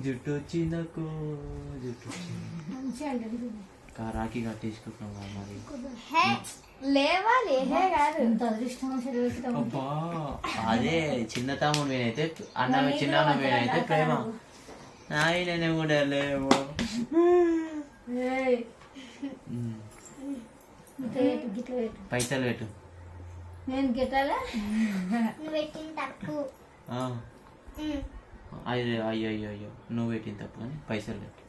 జుట్టు వచ్చిందకు జుట్టు రాఖీ కట్టేసుకుంటున్నాం మరి అబ్బా అదే చిన్న తమ్ముడు నేనైతే అన్న చిన్న నేనైతే ప్రేమ నాయన కూడా లేవు పైసలు పెట్టు నేను గిట్టాలా అయ్యో అయ్యో అయ్యో అయ్యో నువ్వు పెట్టింది తప్పు కానీ పైసలు పెట్టు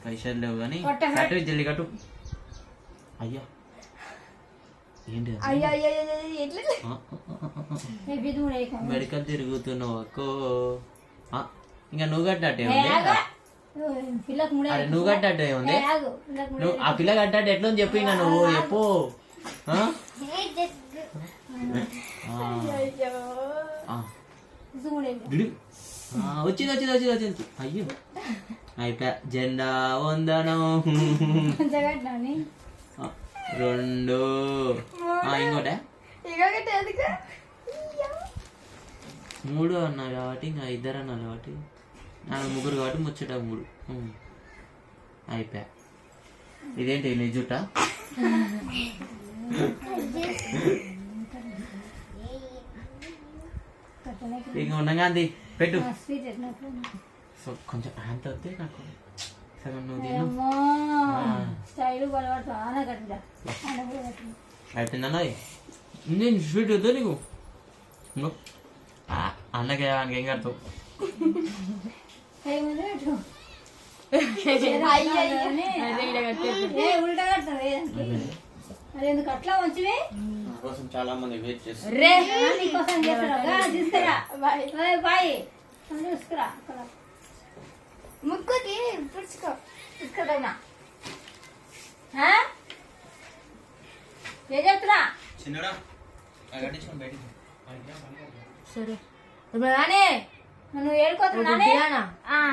పైసలు లేవు కానీ కట్టు జల్లి కట్టు అయ్యా ఏంటి మెడికల్ తిరుగుతున్నావు అక్కో ఇంకా నువ్వు కట్టినట్టే ఉంది అరే నువ్వు కట్టినట్టే ఉంది నువ్వు ఆ పిల్ల కట్టినట్టు ఎట్లా చెప్పు ఇంకా నువ్వు చెప్పు వచ్చింది వచ్చింది వచ్చింది వచ్చింది అయ్యో అయిపోయా జెండా వందనం 2 ఇంకోట 3 అన్నారు కాబట్టి ఇంకా 2 అన్నారు కాబట్టి 4 కాబట్టి ముచ్చట 3 అయిపోయా ఇదేంటి నీ జుట్ట ఇంకా ఉండగా అంది పెట్టు కొంచెం అంత వస్తే నాకు సగం నువ్వు తిను అయిపోయిందన్న నేను స్వీట్ వద్దా నీకు అన్నకి ఏం కడతావు అట్లా మంచివి కోసం చాలా మంది వెయిట్ చేస్తారు తీసుకురా ముక్కుకి పుడుచుకో తీసుకురా ఏ చెప్తున్నా సరే నువ్వు ఏడుకోతున్నానే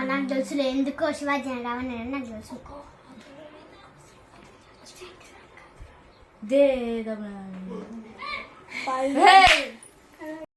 నాకు తెలుసులే ఎందుకో శివాజీ రావని నాకు తెలుసు దే